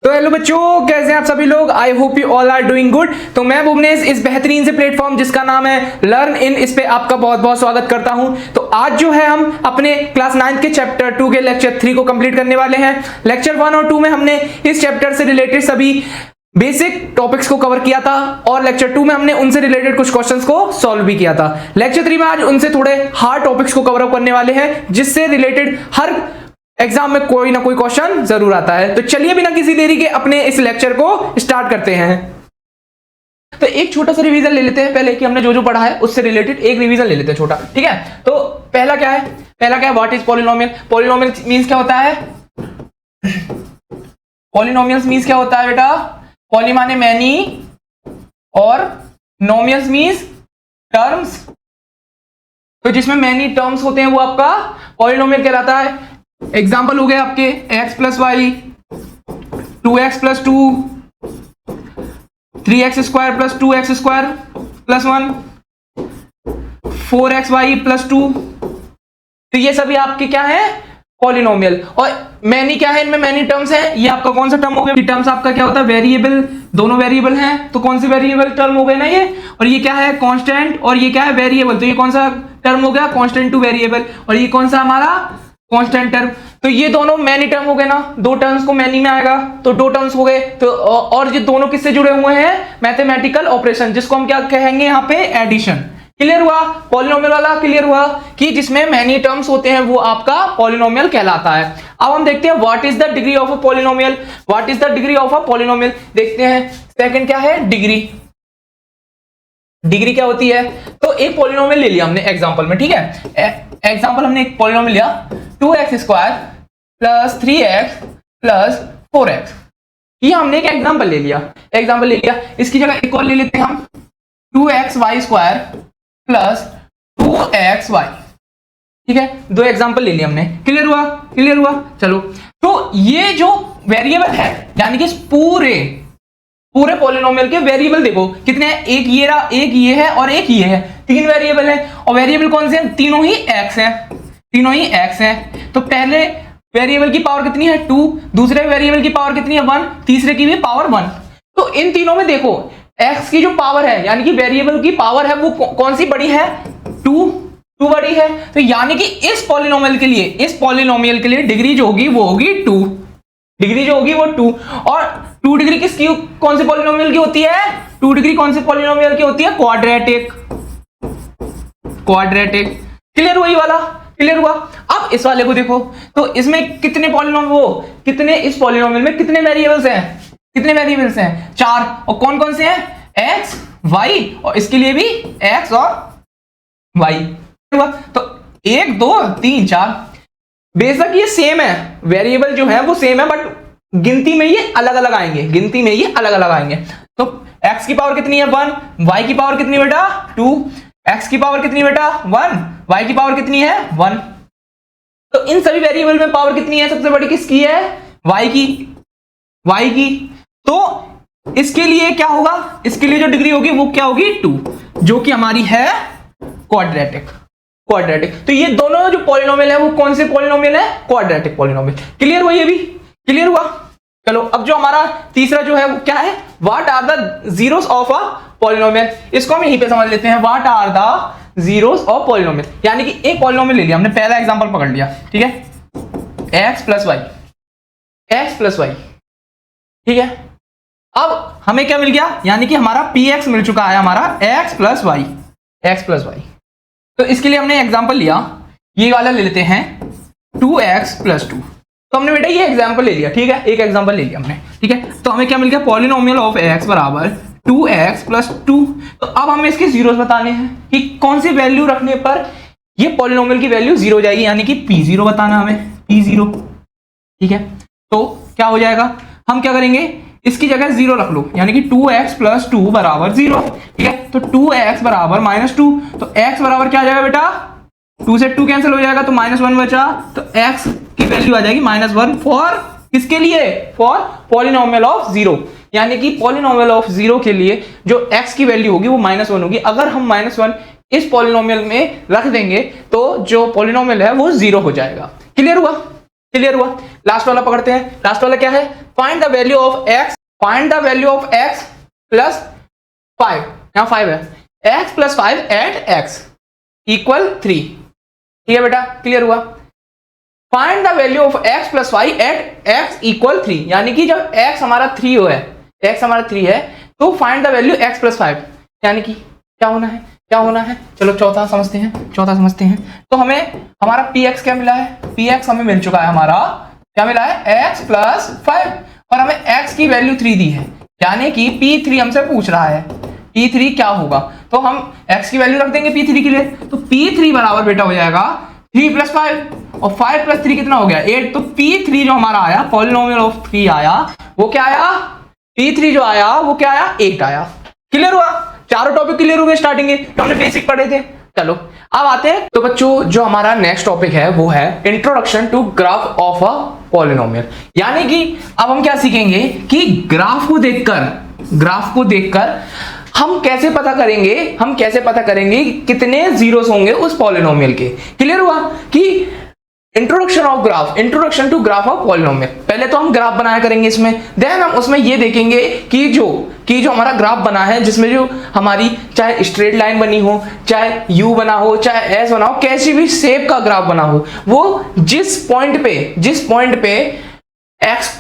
तो हेलो बच्चों, कैसे हैं आप सभी लोग। I hope you all are doing good. तो मैं भुवनेश इस बेहतरीन से प्लेटफॉर्म जिसका नाम है लर्न इन, इस पे आपका बहुत बहुत स्वागत करता हूं। तो आज जो है हम अपने क्लास 9 के चैप्टर 2 के लेक्चर 3 को कंप्लीट करने वाले हैं। लेक्चर 1 और 2 में हमने इस चैप्टर से रिलेटेड सभी बेसिक टॉपिक्स को कवर किया था और लेक्चर 2 में हमने उनसे रिलेटेड कुछ क्वेश्चंस को सॉल्व भी किया था। लेक्चर 3 में आज उनसे थोड़े हार्ड टॉपिक्स को कवर अप करने वाले हैं, जिससे रिलेटेड हर एग्जाम में कोई ना कोई क्वेश्चन जरूर आता है। तो चलिए बिना किसी देरी के अपने इस लेक्चर को स्टार्ट करते हैं। तो एक छोटा सा रिवीजन ले लेते हैं पहले कि हमने जो जो पढ़ा है उससे रिलेटेड एक रिवीजन ले लेते हैं छोटा, ठीक है। तो पहला क्या है what is polynomial. Polynomial means क्या होता है? पॉलिनोमियल्स मींस क्या होता है बेटा? पॉली माने मैनी और नोमियल्स मींस टर्म्स। तो जिसमें मैनी टर्म्स होते हैं वो आपका पॉलिनोमियल कहलाता है। एग्जाम्पल हो गए आपके x plus y, 2x plus 2, 3x square plus 2x square plus 1, 4x y plus 2। तो ये सभी आपके क्या है? पॉलिनोमियल। और मैनी क्या है? इनमें मैनी टर्म्स है। ये आपका कौन सा टर्म हो गया? टर्म्स आपका क्या होता है? वेरिएबल। दोनों वेरिएबल हैं तो कौन सी वेरिएबल टर्म हो गए ना ये। और ये क्या है? कांस्टेंट। और ये क्या है? वेरिएबल। तो ये कौन सा टर्म हो गया? Constant two variable. और ये कौन सा हमारा? Constant term. तो ये दोनों मैनी टर्म हो गए ना, दो टर्म्स को मैनी में आएगा तो दो टर्म्स हो गए। तो और ये दोनों किससे जुड़े हुए हैं? मैथमेटिकल ऑपरेशन, जिसको हम क्या कहेंगे यहाँ पे? एडिशन। क्लियर हुआ? पॉलिनोमियल वाला क्लियर हुआ कि जिसमें मैनी टर्म्स होते हैं वो आपका पॉलिनोमियल कहलाता है। अब हम देखते हैं what is the degree of a polynomial. What is the degree of a polynomial देखते हैं। सेकंड क्या है? डिग्री। डिग्री क्या होती है? तो एक पॉलिनोमियल ले लिया हमने एग्जांपल में, ठीक है। एग्जांपल हमने एक पॉलिनोमियल लिया 2x square plus 3x plus 4x। ये हमने एक एग्जांपल ले लिया। इसकी जगह एक और ले लेते हैं हम 2xy स्क्वायर प्लस 2xy, ठीक है। दो एग्जांपल ले लिए हमने। क्लियर हुआ? चलो, तो ये जो वेरिएबल है यानी कि इस पूरे पॉलिनोमियल के वेरिएबल देखो कितने हैं? एक ये है और एक ये है। तीन वेरिएबल है। और वेरिएबल कौन से हैं? तीनों ही x हैं। तो पहले वेरिएबल की पावर कितनी है? 2। दूसरे वेरिएबल की पावर कितनी है? 1। तीसरे की भी पावर 1। तो इन तीनों में देखो x की जो पावर है यानी कि वेरिएबल की पावर है वो कौन सी बड़ी है? 2 बड़ी है। तो यानी कि इस पॉलिनोमियल के लिए डिग्री जो होगी वो होगी 2। डिग्री जो होगी वो 2। और 2 डिग्री किसकी, कौन से पॉलिनोमियल की होती है? 2 डिग्री कौन से पॉलिनोमियल की होती है? क्वाड्रेटिक। क्लियर हुआ? ये वाला क्लियर हुआ। अब इस वाले को देखो तो इसमें कितने इस पॉलिनोमियल में कितने वेरिएबल्स हैं? 4। और कौन कौन से हैं? x, y और इसके लिए भी x और y हुआ। तो 1 2 3 4। बेशक ये सेम है, वेरिएबल जो है वो सेम है, बट गिनती में ये अलग अलग आएंगे। तो x की पावर कितनी है? 1। y की पावर कितनी बेटा? 2। x की पावर कितनी बेटा? 1। y की पावर कितनी है? 1। तो इन सभी वेरिएबल में पावर कितनी है? सबसे बड़ी किसकी है? y की। तो इसके लिए क्या होगा? इसके लिए जो डिग्री होगी वो क्या होगी? 2, जो कि हमारी है क्वाड्रेटिक। तो ये दोनों जो पॉलिनोमियल है वो कौन से पॉलिनोमियल है? Quadratic polynomial. क्लियर हुआ? ये भी क्लियर हुआ। चलो, अब जो हमारा तीसरा जो है वो क्या है? What are the zeros of a polynomial. इसको हम यहीं पे समझ लेते हैं। What are the zeros of polynomial, यानी कि एक पॉलिनोमियल ले लिया हमने, पहला एग्जांपल पकड़ लिया, ठीक है। x प्लस वाई, ठीक है। अब हमें क्या मिल गया? यानी कि हमारा px मिल चुका है, हमारा x प्लस वाई। तो इसके लिए हमने एग्जांपल लिया, ये वाला ले लेते हैं 2x प्लस 2। तो हमने बेटा ये एग्जांपल ले लिया, ठीक है। एक एग्जांपल ले लिया हमने, ठीक है। तो हमें क्या मिल गया? पॉलिनोमियल ऑफ x बराबर 2x प्लस 2। तो अब हमें इसके जीरोस बताने हैं कि कौन सी वैल्यू रखने पर ये पॉलिनोमियल की वैल्यू 0 हो जाएगी, यानी कि p0 बताना हमें, p0, ठीक है। तो क्या हो जाएगा? हम क्या करेंगे? इसकी जगह 0 रख लो, यानी कि 2x प्लस 2 बराबर 0, ठीक है। तो 2x बराबर -2। तो x बराबर क्या आ जाएगा बेटा? 2 से 2 कैंसिल हो जाएगा तो -1 बचा। तो x की वैल्यू आ जाएगी -1 फॉर किसके लिए? For polynomial of 0। यानी कि पॉलिनोमियल ऑफ 0 के लिए जो x की वैल्यू होगी वो -1 होगी। अगर हम -1 इस पॉलिनोमियल में रख देंगे तो जो पॉलिनोमियल है वो 0 हो जाएगा। क्लियर हुआ? लास्ट वाला पकड़ते हैं। लास्ट वाला क्या है? Find the value of x, find the value of x plus 5, यहाँ 5 है, x plus 5 at x equal 3। ठीक है बेटा, क्लियर हुआ। Find the value of x plus 5 at x equal 3, यानी कि जब x हमारा 3 हो है, x हमारा 3 है, तो find the value x plus 5, यानी कि क्या होना है, क्या होना है। चलो चौथा समझते हैं, चौथा समझते हैं। तो हमें हमारा px क्या मिला है, px हमें मिल चुका है, हमारा क्या मिला है, x प्लस 5, और हमें x की वैल्यू 3 दी है, यानी कि p3 हमसे पूछ रहा है p3 क्या होगा। तो हम x की वैल्यू रख देंगे p3 के लिए, तो p3 बराबर बेटा हो जाएगा 3 प्लस 5, और 5 प्लस 3 कितना हो गया 8। तो p3 जो हमारा आया, पॉलिनोमियल ऑफ 3 आया, वो क्या आया, p3 जो आया वो क्या आया, 8 आया। क्लियर हुआ, चारों टॉपिक क्लियर हो गए स्टार्टिंग के, हमने बेसिक पढ़े थे। चलो अब आते हैं, तो बच्चों जो हमारा नेक्स्ट टॉपिक है वो है introduction to graph of a polynomial, यानी कि अब हम क्या सीखेंगे कि ग्राफ को देखकर हम कैसे पता करेंगे कितने जीरोस होंगे उस पॉलिनोमियल के। क्लियर हुआ कि introduction to graph of polynomial. पहले तो हम ग्राफ बनाया करेंगे इसमें, देन हम उसमें ये देखेंगे कि जो हमारा ग्राफ बना है, जिसमें जो हमारी चाहे स्ट्रेट लाइन बनी हो, चाहे यू बना हो, चाहे एस बना हो, कैसी भी शेप का ग्राफ बना हो, वो जिस पॉइंट पे एक्स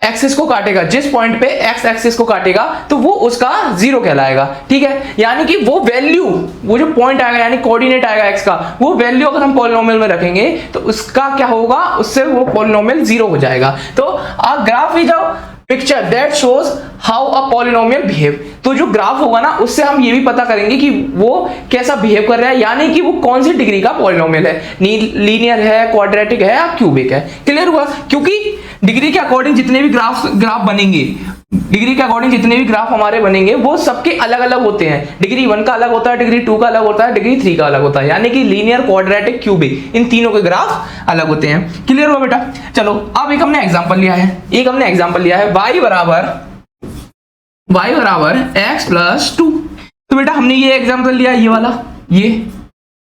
एक्सिस को काटेगा, जिस पॉइंट पे एक्स एक्सिस को काटेगा, तो वो उसका जीरो कहलाएगा। ठीक है, यानी कि वो वैल्यू, वो जो पॉइंट आएगा यानी कोऑर्डिनेट आएगा एक्स का, वो वैल्यू अगर हम पॉलिनोमियल में रखेंगे तो उसका क्या होगा, उससे वो पॉलिनोमियल जीरो हो जाएगा। तो a graph is a picture that shows how a polynomial behave. तो जो ग्राफ होगा ना, उससे हम ये भी पता करेंगे कि वो कैसा बिहेव कर रहा है, यानी कि वो कौन सी डिग्री का पॉलिनोमियल है, लीनियर है, क्वाड्रेटिक है या क्यूबिक है। क्लियर हुआ, क्योंकि डिग्री के अकॉर्डिंग जितने भी ग्राफ बनेंगे, डिग्री के अकॉर्डिंग जितने भी ग्राफ हमारे बनेंगे वो सबके अलग अलग होते हैं। डिग्री 1 का अलग होता है, डिग्री 2 का अलग होता है, डिग्री 3 का अलग होता है, यानी कि लीनियर, क्वाड्रेटिक, क्यूबिक, इन तीनों के ग्राफ अलग होते हैं। क्लियर हुआ बेटा। चलो अब एक हमने एग्जांपल लिया है, y बराबर x प्लस 2। तो बेटा हमने ये एग्जांपल लिया, ये वाला, ये।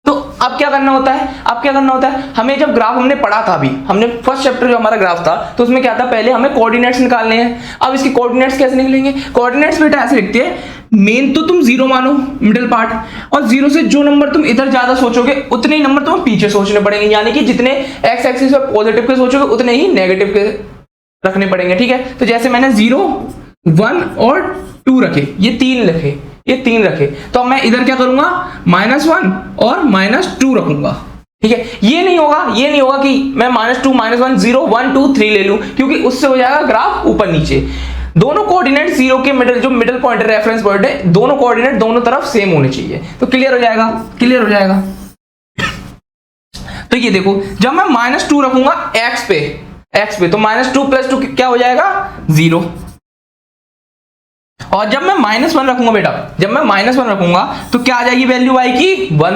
तो अब क्या करना होता है, हमें जब ग्राफ हमने पढ़ा था, अभी हमने फर्स्ट चैप्टर जो हमारा ग्राफ था, तो उसमें क्या था, पहले हमें कोऑर्डिनेट्स निकालने हैं। अब इसके कोऑर्डिनेट्स कैसे निकलेंगे, कोऑर्डिनेट्स बेटा ऐसे लिखते हैं, मेन तो तुम 0 मानो, मिडिल पार्ट, और 0 से जो नंबर तुम इधर ज्यादा सोचोगे उतने ही नंबर तुम्हें पीछे सोचने पड़ेंगे, यानी कि जितने एक्स एक्सिस पर पॉजिटिव के सोचोगे उतने ही नेगेटिव के रखने पड़ेंगे। ठीक है, तो जैसे मैंने 0, 1 और 2 रखे, ये 3 रखे, तो मैं इधर क्या करूंगा, -1 और -2 रखूंगा। ठीक है, ये नहीं होगा कि मैं -2, -1, 0, 1, 2, 3 ले लूं, क्योंकि उससे हो जाएगा ग्राफ ऊपर नीचे। दोनों कोऑर्डिनेट 0 के मिडिल पॉइंट है, रेफरेंस पॉइंट है, दोनों कोऑर्डिनेट दोनों तरफ सेम होने चाहिए। तो क्लियर हो जाएगा। तो ये देखो, जब मैं -2 रखूंगा x पे, तो -2 प्लस 2 क्या हो जाएगा, 0। और जब मैं -1 रखूंगा बेटा, तो क्या आ जाएगी वैल्यू y की, 1।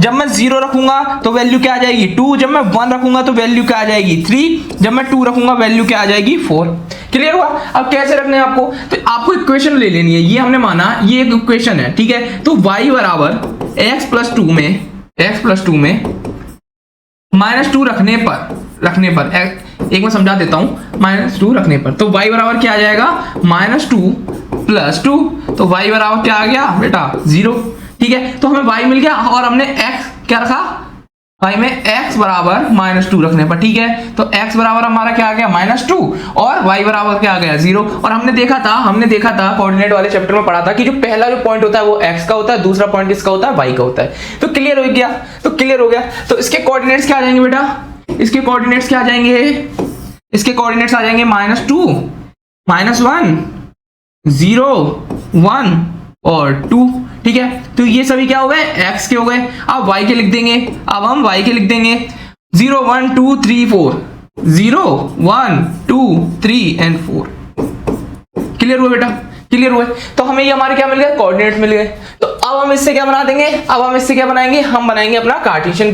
जब मैं 0 रखूंगा तो वैल्यू क्या आ जाएगी, 2। जब मैं 1 रखूंगा तो वैल्यू क्या आ जाएगी, 3। जब मैं 2 रखूंगा वैल्यू क्या आ जाएगी, 4। क्लियर हुआ। अब कैसे रखने हैं आपको, तो आपको इक्वेशन ले लेनी है, ये हमने माना ये एक इक्वेशन है। ठीक है, तो y बराबर x प्लस 2 में -2 रखने पर एक मैं समझा देता हूं, -2 रखने पर, तो y बराबर क्या आ जाएगा, -2 प्लस 2, तो y बराबर क्या आ गया बेटा, 0। ठीक है, तो हमें y मिल गया, और हमने x क्या रखा, y में x बराबर -2 रखने पर। ठीक है, तो x बराबर हमारा क्या आ गया, -2, और y बराबर क्या आ गया, 0। और हमने देखा था कोऑर्डिनेट वाले चैप्टर में पढ़ा था कि जो पहला जो पॉइंट होता है वो x का होता है, दूसरा पॉइंट किसका होता है, y का होता है। तो क्लियर हो गया। तो इसके कोऑर्डिनेट्स क्या आ जाएंगे बेटा, इसके कोऑर्डिनेट्स आ जाएंगे -2, -1, 0, 1 और 2। ठीक है, तो ये सभी क्या हो गए, x के हो गए। अब y के लिख देंगे, 0, 1, 2, 3, 4, 0, 1, 2, 3 एंड 4। क्लियर हुआ बेटा, तो हमें ये हमारे क्या मिल गए, कोऑर्डिनेट्स मिल गए। तो अब हम इससे क्या बना देंगे, हम बनाएंगे अपना कार्टेशियन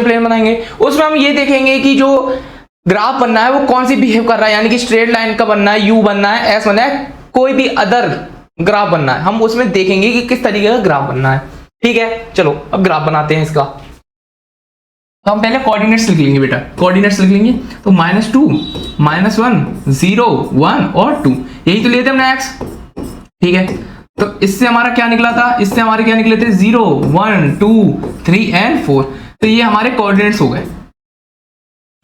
प्लेन बनाएंगे। उसमें हम ये देखेंगे कि जो ग्राफ बनना है वो कौन सी बिहेव कर रहा है, यानी कि स्ट्रेट लाइन का बनना है, यू बनना है, एस बनना है, कोई भी अदर ग्राफ बनना है, हम उसमें देखेंगे कि किस तरीके का ग्राफ बनना है। ठीक है, चलो अब ग्राफ बनाते हैं इसका। तो हम पहले कोऑर्डिनेट्स लिख लेंगे बेटा, कोऑर्डिनेट्स लिख लेंगे। तो -2, -1, 0, 1 और 2, यही तो लिए थे हमने एक्स, ठीक है। तो इससे हमारा क्या निकला था, इससे हमारे क्या निकले थे 0, 1, 2, 3 एंड 4। तो ये हमारे कोऑर्डिनेट्स हो गए,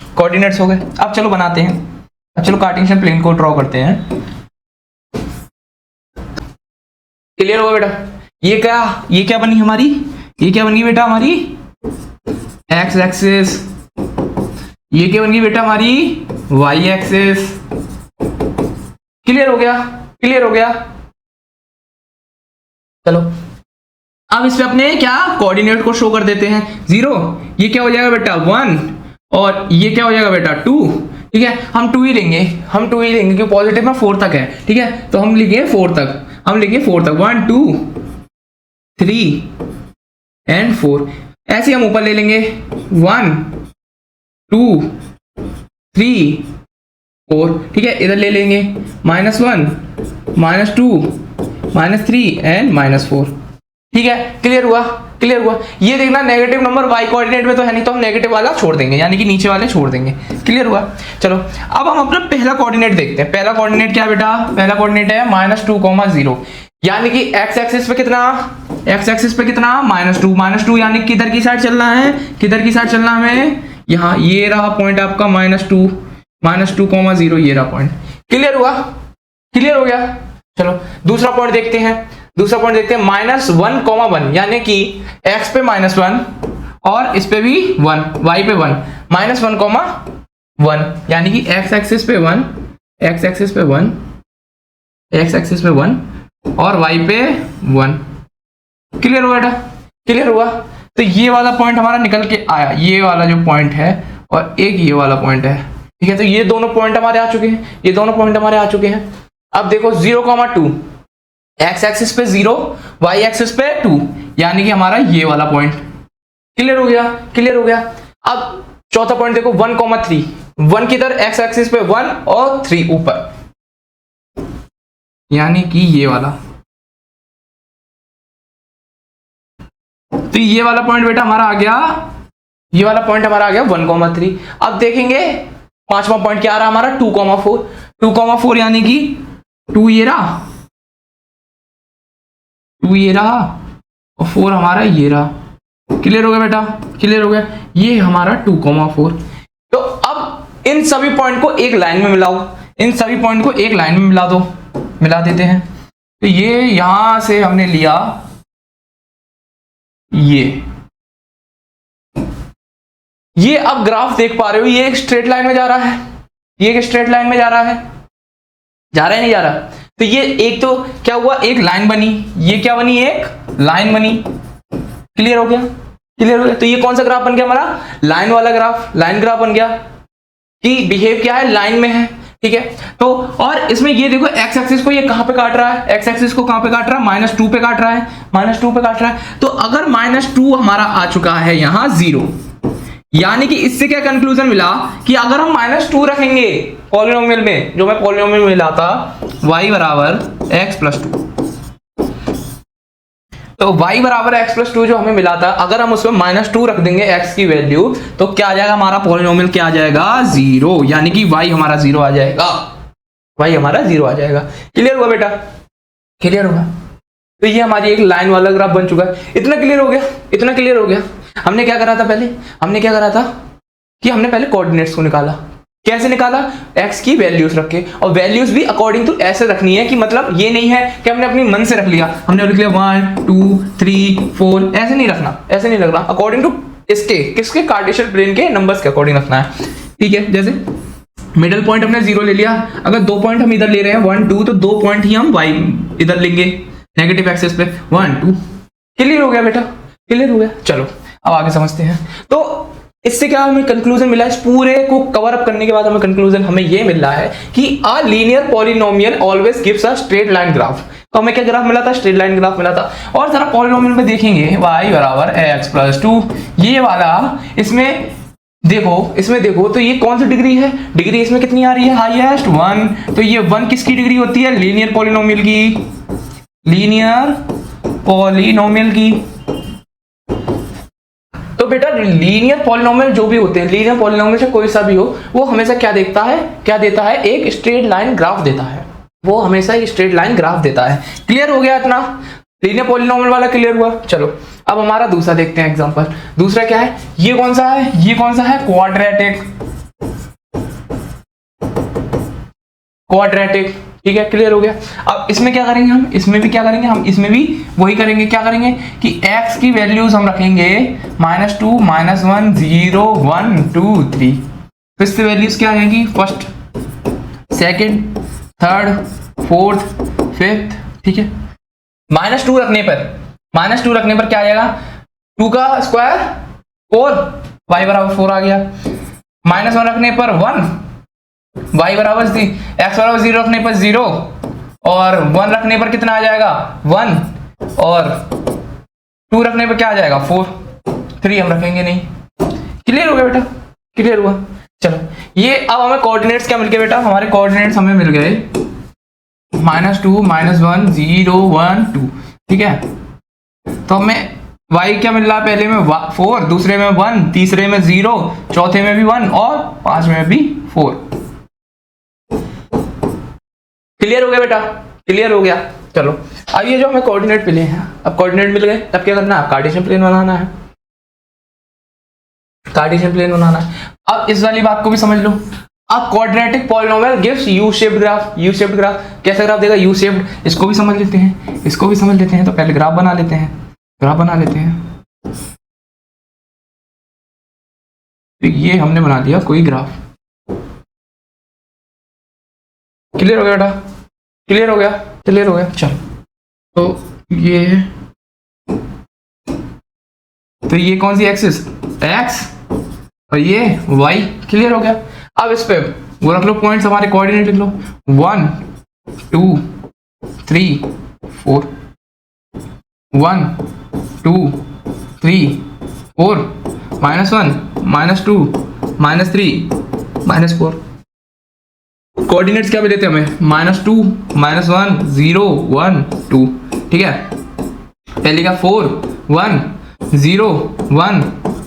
कोऑर्डिनेट्स हो गए। अब चलो बनाते हैं, अब चलो कार्टेशियन प्लेन को ड्रॉ करते हैं। क्लियर होगा बेटा? ये क्या बनी हमारी, ये क्या बन गई बेटा हमारी एक्स एक्सिस, ये क्या बन गई बेटा हमारी वाई एक्सिस। क्लियर हो गया, क्लियर हो गया। चलो अब इस पे अपने क्या कोऑर्डिनेट को शो कर देते हैं। 0, ये क्या हो जाएगा बेटा 1, और ये क्या हो जाएगा बेटा 2, ठीक है। हम 2 ही लेंगे, हम 2 ही लेंगे क्योंकि पॉजिटिव में 4 तक है, ठीक है। तो हम लिखेंगे 4 तक, हम लिखेंगे 4 तक, 1, 2, 3 एंड 4। ऐसे हम ऊपर ले लेंगे 1, 2, 3, 4, ठीक है। इधर ले लेंगे -1, -2, -3 एंड -4, ठीक है। क्लियर हुआ, क्लियर हुआ। ये देखना नेगेटिव नंबर y कोऑर्डिनेट में तो है नहीं, तो हम नेगेटिव वाला छोड़ देंगे, यानी कि नीचे वाले छोड़ देंगे। क्लियर हुआ। चलो अब हम अपना पहला कोऑर्डिनेट देखते हैं। पहला कोऑर्डिनेट क्या है बेटा, पहला कोऑर्डिनेट है -2, 0, यानी कि x एक्सिस पे कितना, x एक्सिस पे कितना -2, यानी किधर की साइड चलना है, किधर की साइड चलना हमें, यहाँ ये रहा पॉइंट आपका -2, 0, ये रहा पॉइंट। क्लियर हुआ, क्लियर हो गया। चलो दूसरा पॉइंट देखते हैं, दूसरा पॉइंट देखते हैं -1, 1, यानी कि x पे -1 और इस पे भी 1, y पे 1, -1, 1, यानी कि x एक्सिस पे 1, x एक्सिस पे 1, x एक्सिस पे 1 और y पे 1। क्लियर हुआ बेटा, क्लियर हुआ। तो ये वाला पॉइंट हमारा निकल के आया, ये वाला जो पॉइंट है और एक ये वाला पॉइंट है, ठीक है। तो ये दोनों पॉइंट हमारे आ चुके हैं, ये दोनों पॉइंट हमारे आ चुके हैं। अब देखो 0, 2, x एक्सिस पे 0, y एक्सिस पे 2, यानी कि हमारा ये वाला पॉइंट। क्लियर हो गया, क्लियर हो गया। अब चौथा पॉइंट देखो 1, 3, 1 किधर, x एक्सिस पे 1 और 3 ऊपर, यानी कि ये वाला। तो ये वाला पॉइंट बेटा हमारा आ गया, ये वाला पॉइंट हमारा आ गया 1, 3। अब देखेंगे पांचवा पॉइंट क्या आ रहा हमारा 2, 4, 2, 4, यानी कि 2 ये रहा, 2 ये रहा और 4 हमारा ये रहा। क्लियर हो गया बेटा, क्लियर हो गया। ये हमारा 2, 4। तो अब इन सभी पॉइंट को एक लाइन में मिलाओ, इन सभी पॉइंट को एक लाइन में मिला दो, मिला देते हैं। तो ये यहां से हमने लिया, ये अब ग्राफ देख पा रहे हो, ये एक स्ट्रेट लाइन में जा रहा है, ये एक स्ट्रेट लाइन में जा रहा है, जा रहा है नहीं जा रहा। तो ये एक तो क्या हुआ, एक लाइन बनी, ये क्या बनी, एक लाइन बनी। क्लियर हो गया, क्लियर हो गया। तो ये कौन सा ग्राफ बन गया हमारा, लाइन वाला ग्राफ, लाइन ग्राफ बन गया कि बिहेव क्या है, लाइन में है, ठीक है। तो और इसमें ये देखो x एक्सिस को ये कहां पे काट रहा है, x एक्सिस को कहां पे काट रहा है, -2 पे काट रहा है, -2 पे काट रहा है। तो अगर -2 हमारा आ चुका है यहां 0, यानी कि इससे क्या कंक्लूजन मिला कि अगर हम -2 रखेंगे पॉलिनोमियल में, जो मैं पॉलिनोमियल में मिला था y बराबर x + 2, तो y बराबर x + 2 जो हमें मिला था, अगर हम उसमें -2 रख देंगे x की वैल्यू, तो क्या आ जाएगा हमारा पॉलिनोमियल, क्या आ जाएगा 0, यानी कि y हमारा 0 आ जाएगा, y हमारा 0 आ जाएगा। क्लियर हुआ बेटा, क्लियर हुआ। तो ये हमारी एक लाइन वाला ग्राफ बन चुका है। इतना क्लियर हो गया, इतना क्लियर हो गया। हमने क्या करा था पहले, हमने क्या करा था कि हमने पहले कोऑर्डिनेट्स को निकाला। कैसे निकाला, x की वैल्यूज रख के, और वैल्यूज भी अकॉर्डिंग टू ऐसे रखनी है कि मतलब ये नहीं है कि हमने अपनी मन से रख लिया, हमने लिख लिया 1, 2, 3, 4, ऐसे नहीं रखना, ऐसे नहीं रखना। अकॉर्डिंग टू इसके किसके, कार्टेशियन प्लेन के नंबर्स के अकॉर्डिंग रखना है, ठीक है। जैसे मिडिल पॉइंट हमने 0 ले लिया, अगर 2 पॉइंट हम इधर ले रहे हैं 1, 2, तो 2 पॉइंट ही हम y इधर लेंगे नेगेटिव एक्सिस पे 1, 2। क्लियर हो गया बेटा, क्लियर हो गया। चलो अब आगे समझते हैं। तो इससे क्या हमें कंक्लूजन मिला, इस पूरे को कवर अप करने के बाद हमें कंक्लूजन हमें ये मिल रहा है कि a linear polynomial always gives a straight line graph. तो हमें क्या ग्राफ मिला था, स्ट्रेट लाइन ग्राफ मिला था। और जरा पॉलिनोमियल में देखेंगे y बराबर x + 2, ये वाला, इसमें देखो, इसमें देखो तो ये कौन सी डिग्री है, डिग्री इसमें कितनी आ रही है, हाईएस्ट 1। तो ये 1 किसकी डिग्री होती है, लीनियर पॉलिनोमियल की, लीनियर पॉलिनोमियल की। तो बेटा लीनियर पॉलिनोमियल जो भी होते हैं, लीनियर पॉलिनोमियल से कोई सा भी हो, वो हमेशा क्या देखता है, क्या देता है, एक स्ट्रेट लाइन ग्राफ देता है, वो हमेशा एक स्ट्रेट लाइन ग्राफ देता है। क्लियर हो गया इतना, लीनियर पॉलिनोमियल वाला क्लियर हुआ। चलो अब हमारा दूसरा देखते हैं एग्जांपल। दूसरा क्या है, ये कौन सा है, ये कौन सा है, क्वाड्रेटिक, क्वाड्रेटिक, ठीक है, क्लियर हो गया। अब इसमें क्या करेंगे हम, इसमें भी क्या करेंगे हम, इसमें भी वही करेंगे, क्या करेंगे कि x की वैल्यूज हम रखेंगे -2, -1, 0, 1, 2, 3। तो इससे वैल्यूज क्या आएंगी, first, second, third, fourth, fifth, ठीक है। -2 रखने पर क्या आ जाएगा, 2 का स्क्वायर 4, y बराबर 4 आ गया। -1 रखने पर 1, y बराबर 3, x बराबर 0 रखने पर 0, और 1 रखने पर कितना आ जाएगा 1, और 2 रखने पर क्या आ जाएगा 4, 3 हम रखेंगे नहीं। क्लियर हो गया बेटा, क्लियर हुआ। चलो ये अब हमें कोऑर्डिनेट्स क्या मिल गए बेटा, हमारे कोऑर्डिनेट्स हमें मिल गए -2, -1, 0, 1, 2, ठीक है। तो हमें y क्या मिल रहा है, पहले में 4, दूसरे में 1, तीसरे में 0, चौथे में भी 1 और पांचवें में भी 4। क्लियर हो गया बेटा, क्लियर हो गया। चलो अब ये जो हमें कोऑर्डिनेट मिले हैं, अब कोऑर्डिनेट मिल गए, तब क्या करना है, कार्टेशियन प्लेन बनाना है, कार्टेशियन प्लेन बनाना है। अब इस वाली बात को भी समझ लो, अब quadratic polynomial gives U shaped graph, U shaped graph, कैसा ग्राफ देगा, यू शेप्ड। इसको भी समझ लेते हैं, इसको भी समझ लेते हैं। तो पहले ग्राफ बना लेते हैं, ग्राफ बना लेते हैं। तो ये हमने बना दिया कोई ग्राफ। क्लियर हो गया बेटा, क्लियर हो गया, क्लियर हो गया। चलो तो ये कौन सी एक्सिस, x, और ये y। क्लियर हो गया। अब इस पे वो रख लो पॉइंट्स, हमारे कोऑर्डिनेट लिख लो, 1, 2, 3, 4, 1, 2, 3, 4, -1, -2, -3, -4। कोऑर्डिनेट्स क्या मिले थे हमें, -2, -1, 0, 1, 2, ठीक है। पहले का 4, 1, 0, 1,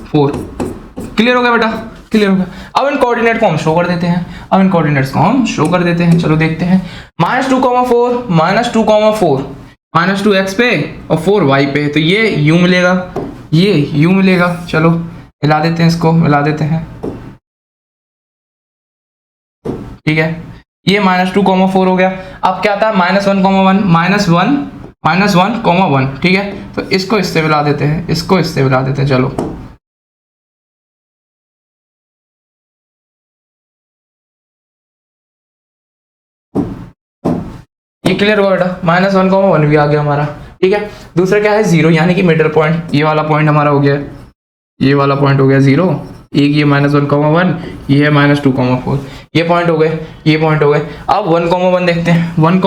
4। क्लियर हो गया बेटा, क्लियर हो गया। अब इन कोऑर्डिनेट को हम शो कर देते हैं, अब इन कोऑर्डिनेट्स को हम शो कर देते हैं। चलो देखते हैं, -2, 4, -2, 4, -2 x पे और 4 y पे, तो ये u मिलेगा, ये u मिलेगा। चलो मिला देते हैं, इसको मिला देते हैं, ठीक है। ये -2, 4 हो गया। अब क्या था, -1, 1, ठीक है। तो इसको इससे मिला देते हैं, इसको इससे मिला देते हैं। चलो ये क्लियर हुआ बेटा, -1, 1 भी आ गया हमारा, ठीक है। दूसरा क्या है, 0, यानी कि मिडल पॉइंट, ये वाला पॉइंट हमारा हो गया, ये वाला पॉइंट हो गया 0। एक ये -1, 1, ये है -2, 4, ये पॉइंट हो गए, ये पॉइंट हो गए। अब 1, 1 देखते हैं, 1,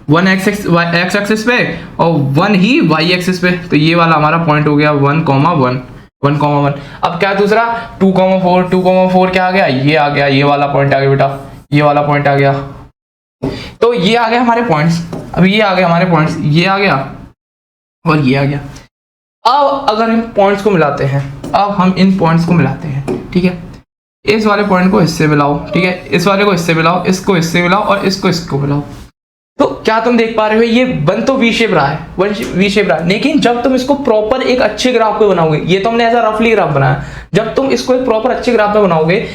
1 x एक्सिस पे और 1 ही y एक्सिस पे, तो ये वाला हमारा पॉइंट हो गया 1, 1। अब क्या दूसरा 2, 4 क्या आ गया, ये आ गया, ये वाला पॉइंट आ गया बेटा, ये वाला पॉइंट आ गया। तो ये आ गए हमारे पॉइंट्स, अब ये आ गए हमारे पॉइंट्स, ये आ गया और ये आ गया। अब अगर इन पॉइंट्स को मिलाते हैं, अब हम इन पॉइंट्स को मिलाते हैं, ठीक है। इस वाले पॉइंट को इससे मिलाओ, ठीक है, इस वाले को इससे मिलाओ, इसको इससे मिलाओ और इसको मिलाओ। तो क्या तुम देख पा रहे हो, ये बन तो वी शेप रहा है, वी शेप रहा है, लेकिन जब तुम इसको प्रॉपर एक अच्छे ग्राफ पे बनाओगे, ये तो हमने ऐसा रफली ग्राफ बनाया, जब तुम इसको एक प्रॉपर अच्छे ग्राफ पे बनाओगे,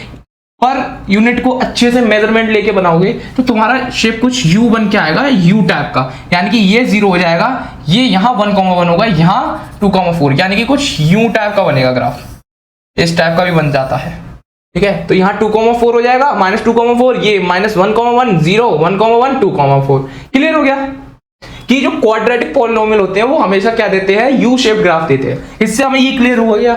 पर यूनिट को अच्छे से मेजरमेंट लेके बनाओगे, तो तुम्हारा शेप कुछ यू बन के आएगा, यू टाइप का, यानी कि ये 0 हो जाएगा, ये यहाँ 1, 1 होगा, यहाँ 2, 4, यानी कि कुछ यू टाइप का बनेगा ग्राफ, इस टाइप का भी बन जाता है, ठीक है। तो यहाँ 2, 4 हो जाएगा, -2, 4, ये -1, 1, 0, 1, 1, 2, 4। क्लियर हो गया कि जो क्वाड्रेटिक पॉलिनोमियल होते हैं वो हमेशा क्या देते हैं, यू शेप ग्राफ देते हैं। इससे हमें ये क्लियर हो गया,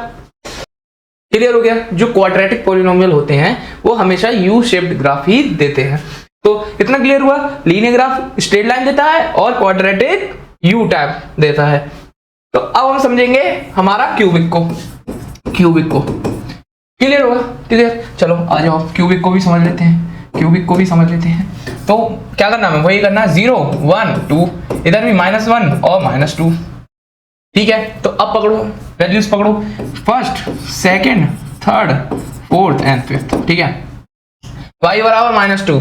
क्लियर हो गया, जो क्वाड्रेटिक पॉलिनोमियल होते हैं वो हमेशा यू शेप्ड ग्राफ ही देते हैं। तो इतना क्लियर हुआ, लीनियर ग्राफ स्ट्रेट लाइन देता है और क्वाड्रेटिक यू टाइप देता है। तो अब हम समझेंगे हमारा क्यूबिक को, क्लियर होगा, क्लियर। चलो आ जाओ, क्यूबिक को भी समझ लेते हैं, तो क्या करना है, वही करना, 0, 1, 2, इधर भी -1 और -2, ठीक है। तो अब पकड़ो, वैल्यूज पकड़ो, first, second, third, fourth and fifth, ठीक है। y बराबर -2,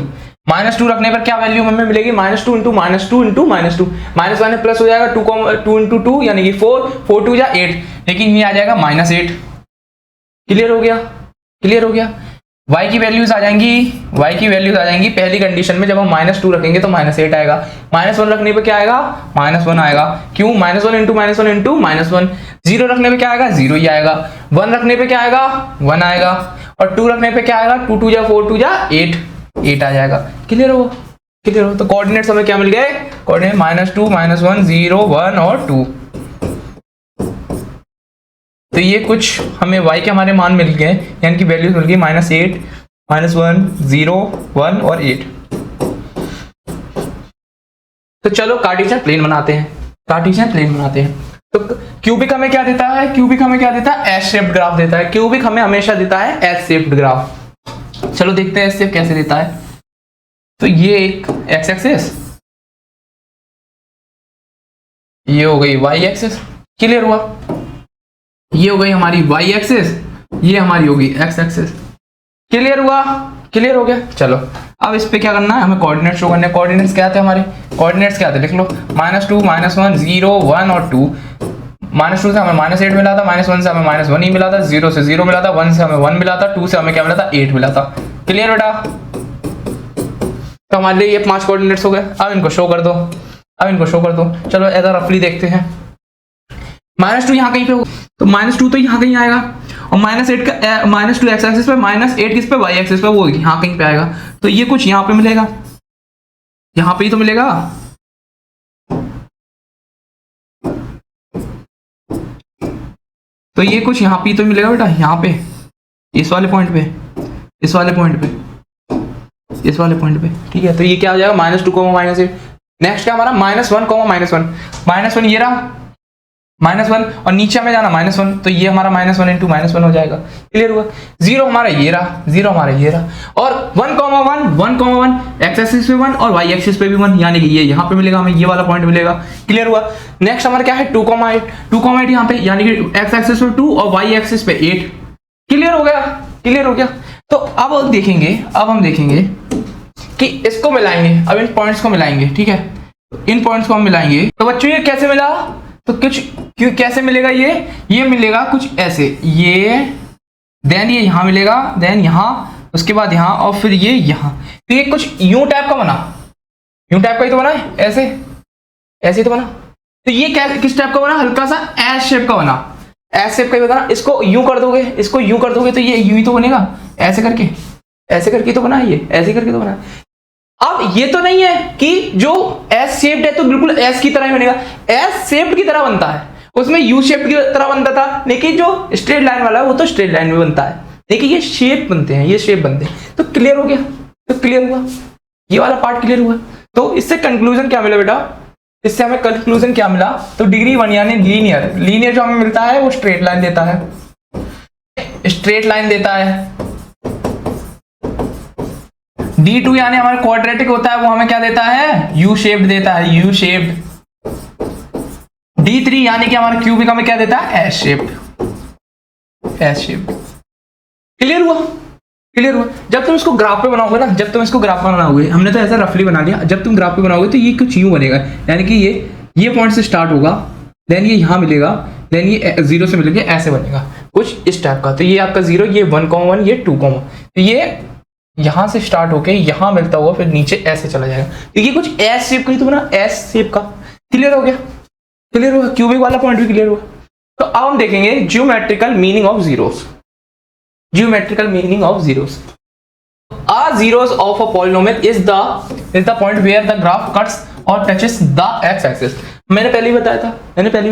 -2 रखने पर क्या वैल्यू हमें मिलेगी, -2 इंटू -2 इंटू -2, -1 प्लस हो जाएगा 2 इंटू 2 यानी कि 4, 4 2 जा 8, लेकिन ये आ जाएगा -8। क्लियर हो गया, क्लियर हो गया। y की वैल्यूज आ जाएंगी, y की वैल्यूज आ जाएंगी पहली कंडीशन में जब हम -2 रखेंगे तो -8 आएगा, -1 रखने पे क्या आएगा, -1 आएगा, क्यों, -1 इंटू -1 इंटू -1, 0 रखने पे क्या आएगा, 0 ही आएगा, 1 रखने पे क्या आएगा, 1 आएगा, और 2 रखने पे क्या आएगा, 2 2 जा 4 2 जा 8, 8 आ जाएगा। क्लियर हो, क्लियर हो। तो कोऑर्डिनेट्स हमें क्या मिल गए, कोऑर्डिनेट -2 -1 0 1 और 2। तो ये कुछ हमें y के हमारे मान मिल गए, यानी कि वैल्यूज मिल गई -8 -1 0 1 और 8। तो चलो कार्टेशियन प्लेन बनाते हैं, कार्टेशियन प्लेन बनाते हैं। तो क्यूबिक हमें क्या देता है, क्यूबिक हमें क्या देता है, एस शेप्ड ग्राफ देता है, क्यूबिक हमें हमेशा देता है एस शेप्ड ग्राफ। चलो देखते हैं एस शेप कैसे देता है। तो ये एक एक्स एक्सिस, ये हो गई वाई एक्सिस, क्लियर हुआ, ये हो गई हमारी y एक्सिस, ये हमारी होगी x एक्सिस, क्लियर हुआ, क्लियर हो गया। चलो अब इस पे क्या करना है, हमें कोऑर्डिनेट शो करने हैं। कोऑर्डिनेट्स क्या थे हमारे, कोऑर्डिनेट्स क्या थे, लिख लो, -2 -1 0 1 और 2। -2 से हमें -8 मिला था, -1 से हमें -1 ही मिला था, 0 से 0 मिला था, 1 से हमें 1 मिला था, 2 से हमें क्या मिला था, 8 मिला था। क्लियर बेटा, तो हमारे लिए ये 5 कोऑर्डिनेट्स हो गए। अब इनको शो कर दो, अब इनको शो कर दो। चलो ऐसा रफली देखते हैं, -2 यहाँ कहीं पे होगा, तो -2 तो यहाँ कहीं आएगा, और -8 का -2 एक्स एक्सिस पे, -8 किस पे, y एक्सिस पे, वो यहाँ कहीं पे आएगा। तो ये कुछ यहाँ पे मिलेगा, यहाँ पे ही तो मिलेगा। तो ये कुछ यहाँ पे ही तो मिलेगा बेटा, यहाँ पे, इस वाले पॉइंट पे, इस वाले पॉइंट पे, इस वाले पॉइंट पे, ठीक है। तो ये क्या हो जाएगा, -2 -8। नेक्स्ट क्या हमारा, -1 -1 ये रहा, -1, और नीचे हमें जाना -1, तो ये हमारा -1 इंटू -1 हो जाएगा। क्लियर हुआ। 0 हमारा ये रहा, 0 हमारा ये रहा, और 1 एक्स एक्सिस पे 1 और y एक्सिस पे भी 1, यानी कि ये यहाँ पे मिलेगा, हमें ये वाला पॉइंट मिलेगा। क्लियर हुआ। नेक्स्ट हमारा क्या है, 2,8 यहाँ पे, यानी कि एक्स एक्सिस पे 2 और y एक्सिस पे 8। क्लियर हो गया, क्लियर हो गया। तो अब हम देखेंगे कि इसको मिलाएंगे, अब इन पॉइंट्स को मिलाएंगे, ठीक है, इन पॉइंट्स को हम मिलाएंगे। तो बच्चों ये कैसे मिला, तो कुछ क्यों कैसे मिलेगा, ये मिलेगा कुछ ऐसे, ये देन ये यहां मिलेगा, देन यहां, उसके बाद यहां, और फिर ये यहां। तो ये कुछ यूं टाइप का बना, यूं टाइप का ही तो बना है, ऐसे ऐसे तो बना। तो ये क्या, किस टाइप का बना, हल्का सा एस शेप का बना, एस शेप का ही बना। इसको यूं कर दोगे, इसको यूं कर दोगे, तो ये यूं ही तो बनेगा, ऐसे करके तो बना, ये ऐसे करके तो बना। अब ये तो नहीं है कि जो एस शेप्ड है तो बिल्कुल एस की तरह ही बनेगा, एस शेप्ड की तरह बनता है, उसमें यू शेप्ड की तरह बनता था, लेकिन जो स्ट्रेट लाइन वाला है वो तो स्ट्रेट लाइन में बनता है, लेकिन ये शेप बनते हैं, ये शेप बनते हैं। तो क्लियर हो गया, तो क्लियर हुआ, ये वाला पार्ट क्लियर हुआ। तो इससे कंक्लूजन क्या मिला बेटा, इससे हमें कंक्लूजन क्या मिला, तो डिग्री 1 यानी लीनियर जो हमें मिलता है वो स्ट्रेट लाइन देता है, स्ट्रेट लाइन देता है। D2 यानी हमारा क्वाड्रेटिक होता है, वो हमें क्या देता है, यू शेप्ड देता है, यू शेप्ड। D3 यानी कि हमारा क्यूबिक हमें क्या देता है, S shaped, S shaped. Clear हुआ, क्लियर हुआ। जब तुम इसको ग्राफ पे बनाओगे ना, जब तुम इसको ग्राफ पे बनाओगे, हमने तो ऐसा रफली बना लिया, जब तुम ग्राफ पे बनाओगे तो ये कुछ यूं बनेगा, यानी कि ये पॉइंट से स्टार्ट होगा, देन ये यहां मिलेगा, देन ये 0 से मिलेंगे, ऐसे बनेगा कुछ इस टाइप का। तो ये आपका 0, ये 1,1, ये 2, तो ये यहां से स्टार्ट होके यहां मिलता हुआ फिर नीचे ऐसे चला जाएगा। तो ये कुछ एस शेप का ही तो बना, एस शेप का। क्लियर हो गया, क्लियर हुआ, क्यूबिक वाला पॉइंट भी क्लियर हुआ। तो अब हम देखेंगे geometrical meaning of zeros, geometrical meaning of zeros. zeros of a polynomial is the point where the graph cuts or touches the x axis। मैंने पहले ही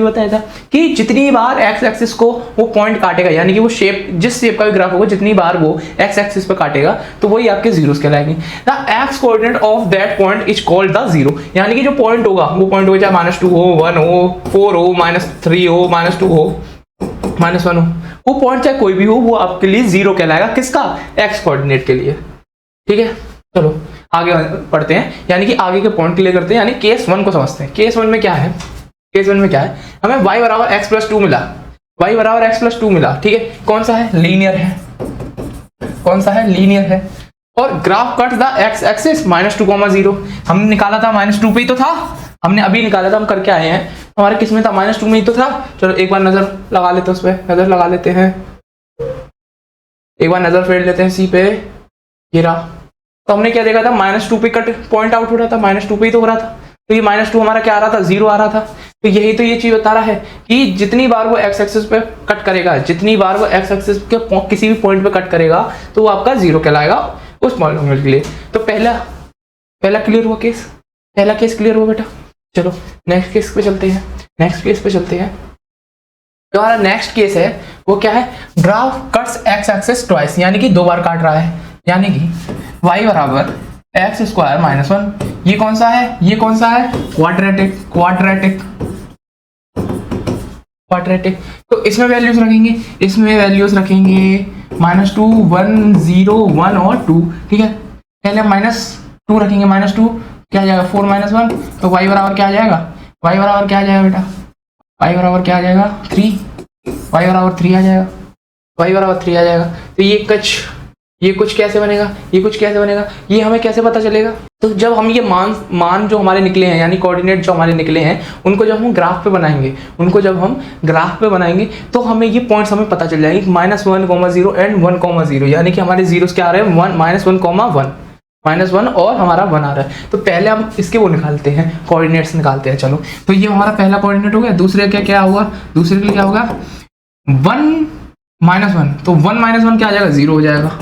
बताया था कि जितनी बार x एक्सिस को वो पॉइंट काटेगा, यानी कि वो शेप, जिस शेप का भी ग्राफ होगा, जितनी बार वो x एक्सिस पे काटेगा तो वही आपके जीरोस कहलाएंगे। The x coordinate of that point is called the zero, यानी कि जो पॉइंट होगा वो पॉइंट होगा चाहे -2 हो, 1 हो, 4 हो, -3 हो, -2 हो, -1 हो, वो पॉइंट चाहे कोई भी हो वो आपके लिए जीरो कहलाएगा। किसका, x कोऑर्डिनेट के लिए। ठीक है, चलो आगे पढ़ते हैं, यानी कि आगे के पॉइंट क्लियर करते हैं, यानी केस 1 को समझते हैं। केस 1 में क्या है, केस 1 में क्या है, हमें y बराबर x + 2 मिला, y बराबर x प्लस 2 मिला, ठीक है, कौन सा है, लीनियर है, कौन सा है, लीनियर है। और graph cut the x axis -2,0, हमने निकाला था -2 पे ही तो था, हमने अभी निकाला था, हम करके आए हैं, हमारे किस में था, -2 में ही तो था। चलो एक बार नजर लगा लेते हैं, उस पर नजर लगा लेते हैं, एक बार नजर फेर लेते हैं सी पे, ये रहा। तो हमने क्या देखा था, -2 पे कट पॉइंट आउट हो रहा था, -2 पे ही तो हो रहा था, तो ये -2 हमारा क्या आ रहा था, 0 आ रहा था। तो यही तो ये चीज बता रहा है कि जितनी बार वो x एक्सिस पे कट करेगा, जितनी बार वो x एक्सिस के किसी भी पॉइंट पे कट करेगा तो वो आपका 0 कहलाएगा उस पॉलिनोमियल के लिए। तो पहला क्लियर हुआ केस, पहला केस क्लियर हुआ बेटा। चलो नेक्स्ट केस पे चलते हैं, नेक्स्ट केस पे चलते हैं। तो हमारा नेक्स्ट केस है वो क्या है, graph cuts x axis twice, यानी कि 2 बार काट रहा है, यानी कि y बराबर x स्क्वायर -1, ये कौन सा है, ये कौन सा है, क्वाड्रेटिक, क्वाड्रेटिक, क्वाड्रेटिक। तो इसमें वैल्यूज रखेंगे, इसमें वैल्यूज रखेंगे -2, 1, 0, 1 और 2, ठीक है। पहले -2 रखेंगे, -2 क्या आ जाएगा, 4 - 1, तो y बराबर क्या आ जाएगा, y बराबर क्या आ जाएगा बेटा, y बराबर क्या आ जाएगा, 3, y बराबर 3 आ जाएगा, y बराबर 3 आ जाएगा। तो ये कुछ कैसे बनेगा, ये कुछ कैसे बनेगा, ये हमें कैसे पता चलेगा। तो जब हम ये मान जो हमारे निकले हैं, यानी कोऑर्डिनेट जो हमारे निकले हैं, उनको जब हम ग्राफ पे बनाएंगे, उनको जब हम ग्राफ पे बनाएंगे तो हमें ये पॉइंट्स हमें पता चल जाएंगे, -1,0 एंड 1,0, यानी कि हमारे जीरोस क्या आ रहे हैं, -1,1 और हमारा 1 आ रहा है। तो पहले हम इसके वो निकालते हैं, कोऑर्डिनेट्स निकालते हैं। चलो तो ये हमारा पहला कोऑर्डिनेट हो गया। दूसरे का क्या होगा, दूसरे के लिए क्या होगा, 1 -1, तो 1 - 1 क्या आ जाएगा, 0 हो जाएगा,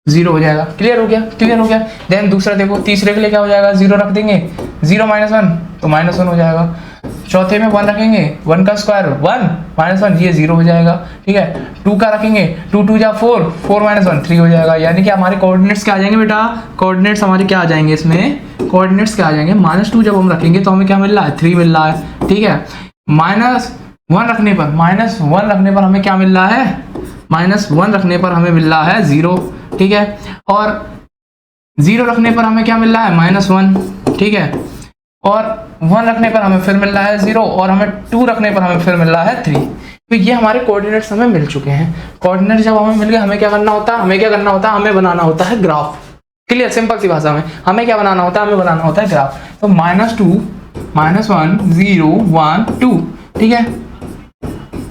0 हो जाएगा। क्लियर हो गया, क्लियर हो गया। देन दूसरा देखो, तीसरे के लिए क्या हो जाएगा, 0 रख देंगे, 0 - 1 तो -1 हो जाएगा। चौथे में 1 रखेंगे, 1 का स्क्वायर 1 - 1, ये 0 हो जाएगा, ठीक है। 2 का रखेंगे, 2 2 जा 4, 4 - 1 3 हो जाएगा। यानी कि हमारे कोऑर्डिनेट्स क्या आ जाएंगे बेटा, कोऑर्डिनेट्स हमारे क्या आ जाएंगे, इसमें कोऑर्डिनेट्स क्या आ जाएंगे, -2 जब हम रखेंगे तो हमें क्या मिल रहा है, 3 मिल रहा है, ठीक है। -1 रखने पर, -1 रखने पर हमें क्या मिल रहा है, -1 रखने पर हमें मिल रहा है 0, ठीक है। और 0 रखने पर हमें क्या मिल रहा है, -1, ठीक है। और 1 रखने पर हमें फिर मिल रहा है 0, और हमें 2 रखने पर हमें फिर मिल रहा है 3। तो ये हमारे कोऑर्डिनेट्स हमें मिल चुके हैं। कोऑर्डिनेट जब हमें मिल गए, हमें क्या करना होता है, हमें क्या करना होता है, हमें बनाना होता है ग्राफ। क्लियर, सिंपल सी भाषा में हमें क्या बनाना होता है, हमें बनाना होता है ग्राफ। तो -2 -1 0 1 2, ठीक है।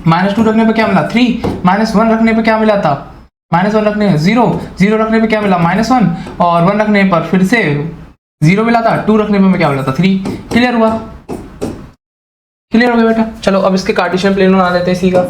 -2 रखने पर क्या मिला, 3, -1 रखने पर क्या मिला था, -1 रखने 0, 0 रखने पे क्या मिला, -1, और 1 रखने पर फिर से 0 मिला था, 2 रखने पे क्या मिला था, 3। क्लियर हुआ, क्लियर हो गया बेटा। चलो अब इसके कार्टेशियन प्लेन बना लेते हैं, इसी का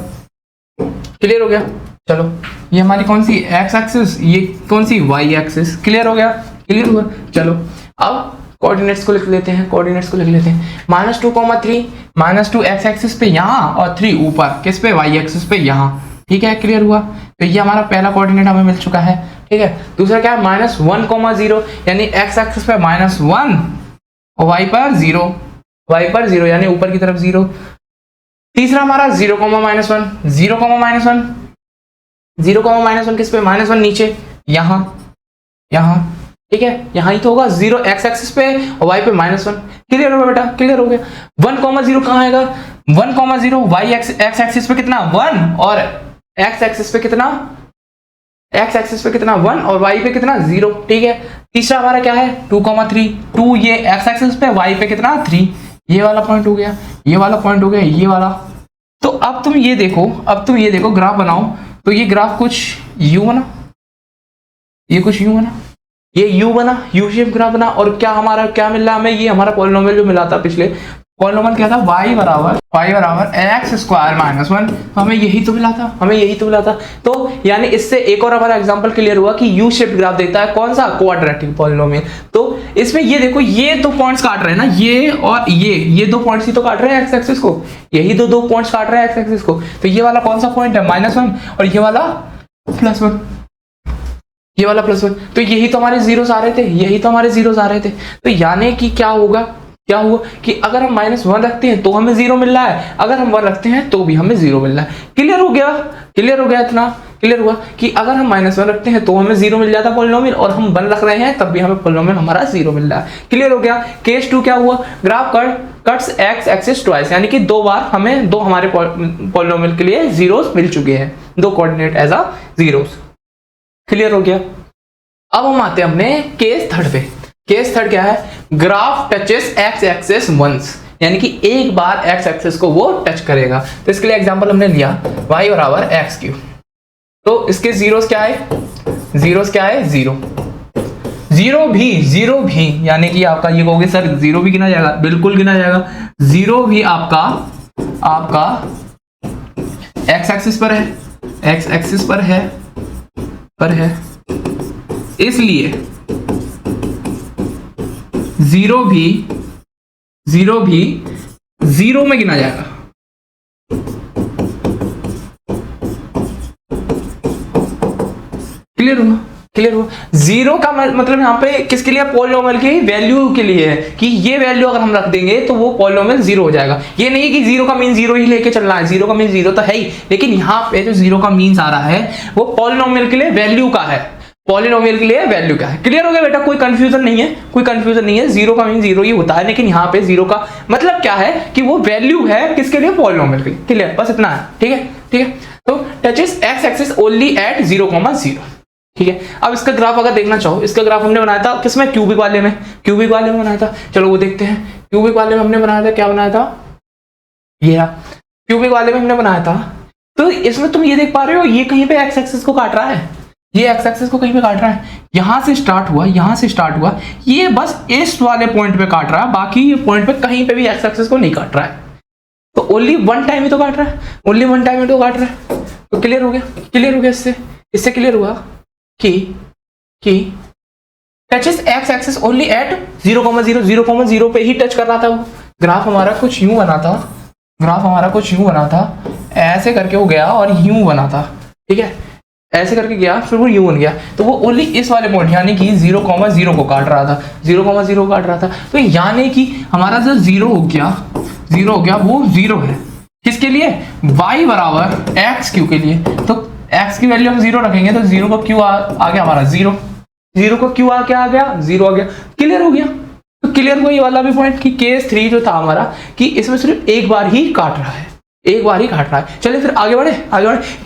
क्लियर हो गया। चलो ये हमारी कौन सी x एक्सिस, ये कौन सी y एक्सिस, क्लियर हो गया, क्लियर हुआ। चलो अब कोऑर्डिनेट्स को लिख लेते हैं, कोऑर्डिनेट्स को लिख लेते हैं। -2, 3, -2 x एक्सिस पे यहाँ, और 3 ऊपर किस पे, y एक्सिस पे यहाँ, ठीक है। क्लियर हुआ। तो ये हमारा पहला कोऑर्डिनेट हमें मिल चुका है, ठीक है। दूसरा क्या है, -1, 0, यानी x एक्सिस पे -1 और y पर 0, y पर 0 यानी ऊपर की तरफ 0। तीसरा हमारा 0, -1, 0, -1, 0, -1 किस पे, -1 नीचे यहाँ, यहाँ, ठीक है, यहाँ ही तो होगा 0 x एक्सिस पे और y पे -1। क्लियर हो गया बेटा, क्लियर हो गया। 1, 0 कहाँ आएगा, 1, 0 y x एक्सिस पे कितना 1, और x एक्सिस पे कितना, x एक्सिस पे कितना 1, और y पे कितना 0, ठीक है। तीसरा हमारा क्या है 2, 3, 2 ये x एक्सिस पे, y पे कितना 3, ये वाला पॉइंट हो गया, ये वाला पॉइंट हो गया, ये वाला। तो अब तुम ये देखो, अब तुम ये देखो ग्राफ बनाओ, तो ये ग्राफ कुछ यू बना, ये कुछ यू बना, ये यू बना, यू शेप ग्राफ बना। और क्या हमारा क्या मिल रहा है हमें, ये हमारा पॉलिनोमियल जो मिला था पिछले, पॉलिनोमियल क्या था, y बराबर x स्क्वायर -1, तो हमें यही तो मिला था, हमें यही तो मिला था। तो यानी इससे एक और हमारा एग्जांपल क्लियर हुआ कि यू शेप ग्राफ देता है कौन सा, क्वाड्रेटिक पॉलिनोमियल। तो इसमें ये देखो, ये दो पॉइंट्स काट रहे हैं ना, ये और ये दो पॉइंट्स ही तो काट रहे हैं एक्स एक्सिस को, यही दो पॉइंट्स काट रहे हैं एक्स एक्सिस को। तो ये वाला कौन सा पॉइंट है, -1, और ये वाला +1, ये वाला +1। तो यही तो हमारे जीरोस आ रहे थे, यही तो हमारे जीरोस आ रहे थे। तो यानी कि क्या होगा, क्या हुआ कि अगर हम -1 रखते हैं तो हमें 0 मिल रहा है, अगर हम 1 रखते हैं तो भी हमें 0 मिल रहा है। क्लियर हो गया, क्लियर हो गया, इतना क्लियर हुआ कि अगर हम -1 रखते हैं तो हमें 0 मिल जाता है पॉलिनोमियल, और हम 1 रख रहे हैं तब भी हमें पॉलिनोमियल हमारा 0 मिल रहा है। क्लियर हो गया। केस 2 क्या हुआ, graph cuts x axis twice, यानी कि 2 बार हमें दो हमारे पॉलिनोमियल के लिए जीरोस मिल चुके हैं, 2 coordinate as a zeros. Clear हो गया। अब हम आते हैं अपने केस थर्ड पे। केस थर्ड क्या है, graph touches x axis once, यानी कि एक बार x एक्सिस को वो टच करेगा। तो इसके लिए एग्जांपल हमने लिया y बराबर x3, तो इसके जीरोस क्या है, जीरोस क्या है, जीरो भी, यानी कि आपका ये कहोगे सर जीरो भी गिना जाएगा, बिल्कुल गिना जाएगा। जीरो भी आपका x एक्सिस पर है, x एक्सिस पर है, इसलिए जीरो भी जीरो में गिना जाएगा। क्लियर हुआ, क्लियर हुआ। जीरो का मतलब यहाँ पे किसके लिए, पॉलिनोमियल की वैल्यू के लिए है, कि ये वैल्यू अगर हम रख देंगे तो वो पॉलिनोमियल जीरो हो जाएगा। ये नहीं कि जीरो का मीन जीरो ही लेके चलना है, जीरो का मीन जीरो तो है ही, लेकिन यहाँ पे जो जीरो का मीन्स आ रहा है वो पॉलिनोमियल के लिए वैल्यू का है, पॉलिनोमियल के लिए वैल्यू का है। क्लियर हो गया बेटा, कोई कंफ्यूजन नहीं है, कोई कंफ्यूजन नहीं है। जीरो का मीन जीरो ही होता है, लेकिन यहाँ पे जीरो का मतलब क्या है कि वो वैल्यू है किसके लिए, पॉलिनोमियल के लिए। क्लियर, बस इतना है। ठीक है, ठीक है। तो touches x axis only at 0,0। ठीक है, अब इसका ग्राफ अगर देखना चाहो, इसका ग्राफ हमने बनाया था किसमें, क्यूबिक वाले में, क्यूबिक वाले में बनाया था। चलो वो देखते हैं। क्यूबिक वाले में हमने बनाया था, क्या बनाया था, ये क्यूबिक वाले में हमने बनाया था। तो इसमें तुम ये देख पा रहे हो, ये कहीं पे x एक्सिस को काट रहा है, ये x एक्सिस को कहीं पे काट रहा है। यहां से स्टार्ट हुआ, ये बस इस वाले पॉइंट पे काट रहा है, बाकी ये पॉइंट पे कहीं पे भी x एक्सिस को नहीं काट रहा है। तो ओनली वन टाइम ही तो काट रहा है, ओनली वन टाइम ही तो काट रहा है। तो क्लियर हो गया, इससे क्लियर हुआ कि touches x axis only at 0,0 पे ही टच कर रहा था वो। ग्राफ हमारा कुछ यूं बना था, ऐसे करके वो गया और यूं बना था। ठीक है, ऐसे करके गया, फिर वो यूं बन गया। तो वो ओनली इस वाले पॉइंट यानी कि 0,0 को काट रहा था, 0,0 काट रहा था। तो यानी कि हमारा जो जीरो हो गया वो जीरो है किसके लिए, y बराबर x3 के लिए। तो x की वैल्यू हम जीरो रखेंगे तो जीरो का क्यू आ गया हमारा जीरो का क्यू आ गया, जीरो आ गया। क्लियर हो गया। तो क्लियर हुआ ये वाला भी पॉइंट कि केस 3 जो था हमारा, कि इसमें सिर्फ एक बार ही काट रहा है, चलिए फिर आगे बढ़े।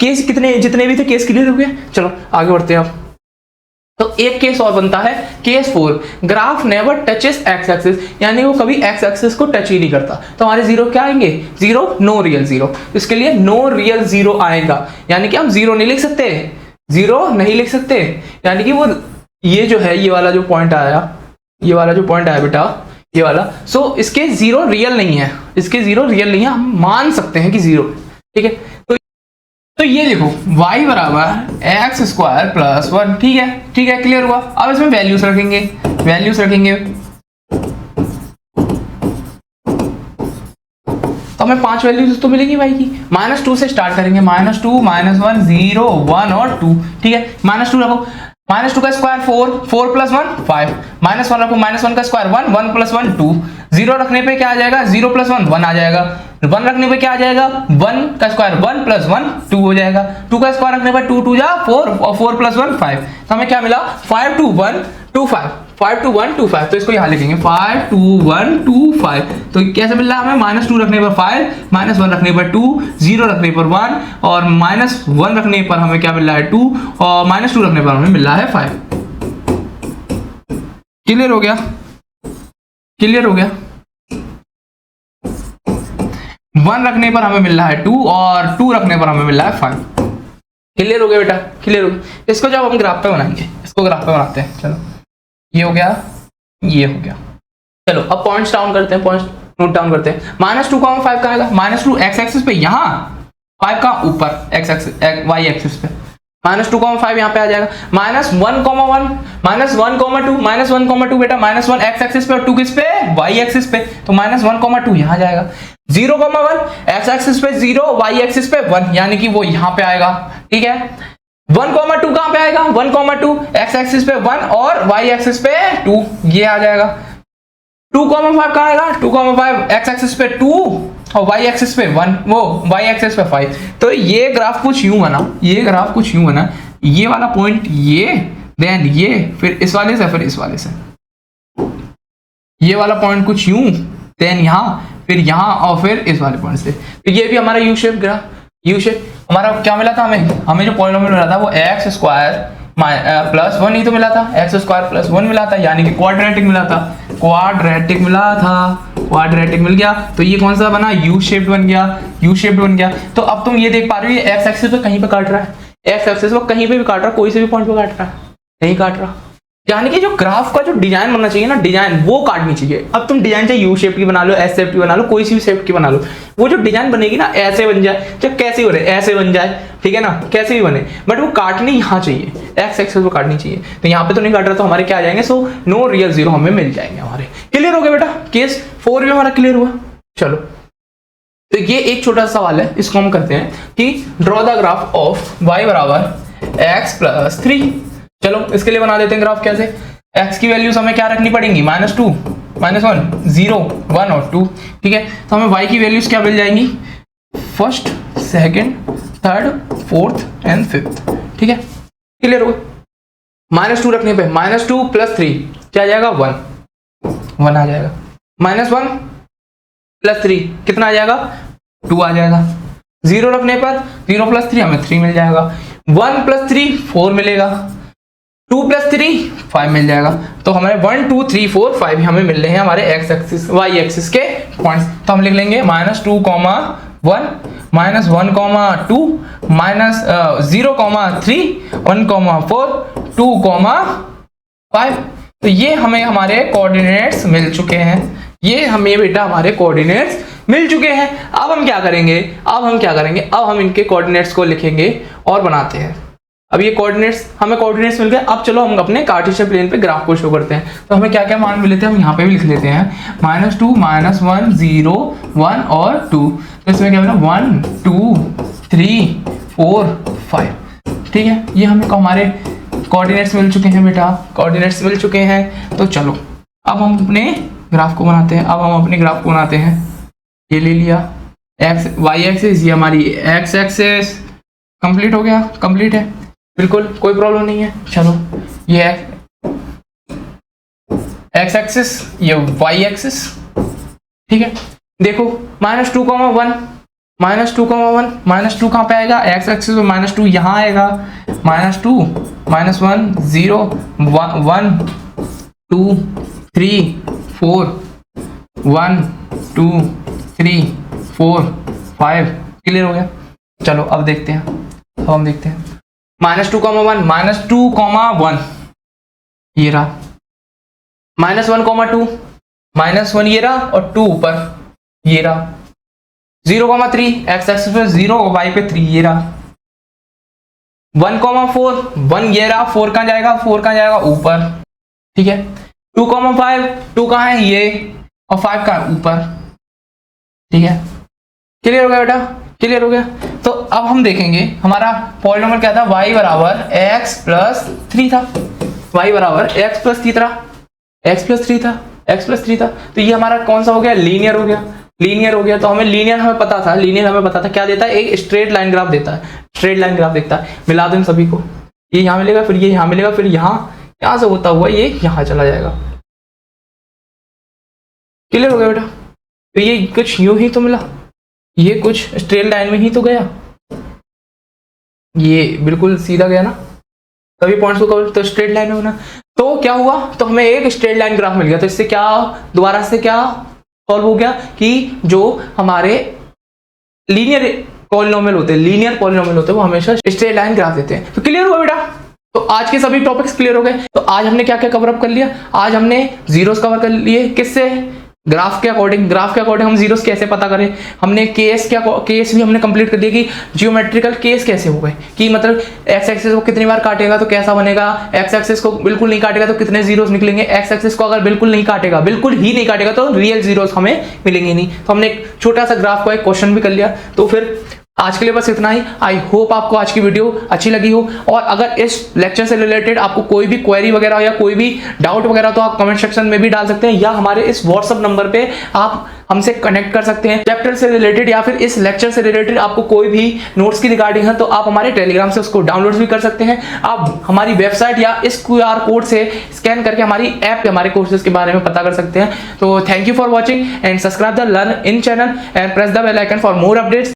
केस जितने भी थे केस क्लियर हो गए। चलो आगे बढ़ते हैं अब। तो एक केस और बनता है, case 4, graph never touches x axis, यानी वो कभी x एक्सिस को टच ही नहीं करता। तो हमारे जीरो क्या आएंगे, जीरो, नो रियल जीरो। इसके लिए नो रियल जीरो आएगा, यानी कि हम जीरो नहीं लिख सकते, यानी कि वो ये जो है, ये वाला जो पॉइंट आया बेटा, ये वाला, सो इसके जीरो रियल नहीं है, हम मान सकते हैं कि जीरो। ठीक है, तो ये देखो y बराबर x² + 1। ठीक है, क्लियर हुआ। अब इसमें वैल्यूज रखेंगे, तो हमें 5 वैल्यूज तो मिलेगी y की। -2 से स्टार्ट करेंगे, -2, -1, 0, 1 और 2। ठीक है, -2 रखो, -2 का स्क्वायर 4, 4 + 1 5, -1 रखो, -1 का स्क्वायर 1, 1 + 1 2, 0 रखने पे क्या आ जाएगा, 0 + 1 1 आ जाएगा, 1 रखने पे क्या आ जाएगा, 1 का स्क्वायर 1 + 1 2 हो जाएगा, 2 का स्क्वायर रखने पर 2 2 जा 4 और 4 + 1 5। तो हमें क्या मिला, 5 2 1 2 5, 5 2 1 2 5। तो इसको यहाँ लिखेंगे 5 2 1 2 5। तो कैसे मिल रहा है हमें, -2 रखने पर 5, -1 रखने पर 2, 0 रखने पर 1 और -1 रखने पर हमें क्या मिल रहा है 2 और -2 रखने पर हमें मिल रहा है 5। क्लियर हो गया। 1 रखने पर हमें मिल रहा है 2 और 2 रखने पर हमें मिल रहा है 5। क्लियर हो गया बेटा, क्लियर हो गया। इसको जब हम ग्राफ पे बनाएंगे, इसको ग्राफ पे बनाते हैं। चलो ये हो गया। चलो अब पॉइंट्स डाउन करते हैं, पॉइंट्स नोट डाउन करते हैं। -2 का 5 कहाँ आएगा, -2 x एक्सिस पे, यहाँ 5 का ऊपर x एक्सिस y एक्सिस पे, -2 का 5 यहाँ पे आ जाएगा। -1, -1, -1, -2 बेटा, -1 x एक्सिस पे और 2 किस पे, y एक्सिस पे। तो -1, 2 यहाँ जाएगा। 0,1 x एक्सिस पे 0, y एक्सिस पे 1, यानी कि वो यहाँ पे आएगा। ठीक है, 1,2 कहाँ पे आएगा, 1,2 x एक्सिस पे 1 और y एक्सिस पे 2, ये आ जाएगा। 2,5 कहाँ आएगा, 2,5 x एक्सिस पे 2, और y एक्सिस पे 1, वो y एक्सिस पे 5। तो ये ग्राफ कुछ यूं बना, ये ग्राफ कुछ यूं बना, ये वाला पॉइंट ये, देन ये, फिर इस वाले से, फिर इस वाले से, ये वाला पॉइंट कुछ यूं, देन यहाँ, फिर यहाँ, और फिर इस वाले पॉइंट से। तो ये भी हमारा U shape graph, U shape. हमारा क्या मिला था हमें जो पॉलिनोमियल मिला था वो एक्स स्क्वायर प्लस 1 ही तो मिला था, एक्स स्क्वायर प्लस 1 मिला था, यानी कि क्वाड्रेटिक मिला था, क्वाड्रेटिक मिला था, क्वाड्रेटिक मिल गया। तो ये कौन सा बना, यू शेप्ड बन गया, यू शेप्ड बन गया। तो अब तुम ये देख पा रहे हो ये एक्स एक्सिस पे कहीं पे काट रहा है, एक्स एक्सिस पे कहीं पे भी काट रहा है, कोई से भी पॉइंट पे काट रहा है, नहीं काट रहा। यानी कि जो ग्राफ का जो डिजाइन बनना चाहिए ना, डिजाइन वो काटनी चाहिए। अब तुम डिजाइन चाहे यू शेप की बना लो, एस शेप की बना लो, कोई सी भी शेप की बना लो, वो जो डिजाइन बनेगी ना ऐसे बन जाए, चाहे कैसे बने ऐसे बन जाए, ठीक है ना, कैसे भी बने, बट वो काटनी यहाँ चाहिए, एक्स एक्सिस पे काटनी चाहिए। तो यहाँ पे तो नहीं काट रहा, तो हमारे क्या आ जाएंगे, सो नो रियल जीरो हमें मिल जाएंगे हमारे। क्लियर हो गया बेटा, केस 4 भी हमारा क्लियर हुआ। चलो, तो ये एक छोटा सा सवाल है, इसको हम करते हैं कि draw the graph of y बराबर x प्लस 3। चलो इसके लिए बना देते हैं ग्राफ। कैसे, x की वैल्यूज हमें क्या रखनी पड़ेंगी, -2, -1, 0, 1 और 2, ठीक है। तो हमें y की वैल्यूज क्या मिल जाएंगी, first, second, third, fourth and fifth, ठीक है। क्लियर हो, -2 रखने पे -2 प्लस 3 क्या आ जाएगा, 1 आ जाएगा, -1 प्लस 3 कितना आ जाएगा, 2 आ जाएगा। 0 रखने पर 0 प्लस 3 हमें 3 मिल जाएगा, 1 प्लस 3 4 मिलेगा, 2 प्लस 3 5 मिल जाएगा। तो हमारे 1 2 3 4 5 हमें मिल रहे हैं हमारे एक्स एक्सिस y एक्सिस के पॉइंट्स। तो हम लिख लेंगे -2, 1, -1, 2, -0, 3, 1, 4, 2, 5। तो ये हमें हमारे कोऑर्डिनेट्स मिल चुके हैं, ये हमें बेटा हमारे कोऑर्डिनेट्स मिल चुके हैं। अब हम क्या करेंगे, अब हम इनके कोऑर्डिनेट्स को लिखेंगे और बनाते हैं। अब ये कोऑर्डिनेट्स, हमें कोऑर्डिनेट्स मिल गए। अब चलो हम अपने कार्टेशियन प्लेन पे ग्राफ को शो करते हैं। तो हमें क्या क्या मान मिले थे, हम यहाँ पे भी लिख लेते हैं, -2, -1, 0, 1 और 2। तो इसमें क्या मिला, 1 2 3 4 5, ठीक है। ये हमें हमारे कोऑर्डिनेट्स मिल चुके हैं बेटा, कोऑर्डिनेट्स मिल चुके हैं। तो चलो अब हम अपने ग्राफ को बनाते हैं। ये ले लिया एक्स वाई एक्सिस, ये हमारी एक्स एक्सिस कंप्लीट हो गया, कंप्लीट है, बिल्कुल कोई प्रॉब्लम नहीं है। चलो ये एक्स एक्सिस, ये वाई एक्सिस, ठीक है। देखो -2, 1, -2 कहाँ पे आएगा, एक्स एक्सिस पे -2 यहाँ आएगा, -2, -1, 0, 1 2 3 4, 1 2 3 4 5। क्लियर हो गया। चलो अब देखते हैं, -2, 1, -2, 1 ये रहा, -1, 2, -1 ये रहा और 2 ऊपर ये रहा, 0, 3 एक्स एक्सिस पे 0 और वाई पे 3 ये रहा, 1, 4 1 ये रहा, 4 कहाँ जाएगा, ऊपर, ठीक है। 2, 5 2 कहाँ है, ये, और 5 कहाँ ऊपर, ठीक है। क्लियर हो गया बेटा, क्लियर हो गया। तो अब हम देखेंगे हमारा पॉलिनोमियल क्या था, y बराबर x प्लस 3 था, y बराबर x प्लस 3 था, x प्लस 3 था। तो ये हमारा कौन सा हो गया, लीनियर हो गया। तो हमें लीनियर हमें पता था, क्या देता है, एक स्ट्रेट लाइन ग्राफ देता है, मिला दो इन सभी को, ये यहाँ मिलेगा, फिर ये यहाँ मिलेगा, फिर यहाँ से होता हुआ ये यहाँ चला जाएगा। क्लियर हो गया बेटा। तो ये कुछ यूं ही तो मिला, ये कुछ स्ट्रेट लाइन में ही तो गया, ये बिल्कुल सीधा गया ना, सभी पॉइंट्स को कवर, तो स्ट्रेट लाइन में होना। तो क्या हुआ, तो हमें एक स्ट्रेट लाइन ग्राफ मिल गया। तो इससे क्या दोबारा से क्या सॉल्व हो गया कि जो हमारे लीनियर पॉलिनोमियल होते हैं वो हमेशा स्ट्रेट लाइन ग्राफ देते हैं। तो क्लियर हुआ बेटा। तो आज के सभी टॉपिक्स क्लियर हो गए। तो आज हमने क्या क्या कवर अप कर लिया, आज हमने जीरोस कवर कर लिए, किससे, ग्राफ के अकॉर्डिंग हम जीरोस कैसे पता करें, हमने केस भी हमने कंप्लीट कर दिया कि जियोमेट्रिकल केस कैसे हो गए, कि मतलब एक्स एक्सिस को कितनी बार काटेगा तो कैसा बनेगा, एक्स एक्सिस को बिल्कुल नहीं काटेगा तो कितने जीरोस निकलेंगे, एक्स एक्सिस को अगर बिल्कुल ही नहीं काटेगा तो रियल जीरोस हमें मिलेंगे नहीं। तो हमने एक छोटा सा ग्राफ का एक क्वेश्चन भी कर लिया। तो फिर आज के लिए बस इतना ही। आई होप आपको आज की वीडियो अच्छी लगी हो, और अगर इस लेक्चर से रिलेटेड आपको कोई भी क्वेरी वगैरह या कोई भी डाउट वगैरह तो आप कमेंट सेक्शन में भी डाल सकते हैं, या हमारे इस व्हाट्सएप नंबर पे आप हमसे कनेक्ट कर सकते हैं। चैप्टर से रिलेटेड या फिर इस लेक्चर से रिलेटेड आपको कोई भी नोट्स की रिगार्डिंग है तो आप हमारे टेलीग्राम से उसको डाउनलोड भी कर सकते हैं। आप हमारी वेबसाइट या इस QR कोड से स्कैन करके हमारी ऐप पे हमारे कोर्सेज के बारे में पता कर सकते हैं। तो thank you for watching and subscribe the learn in channel and press the bell icon for more updates.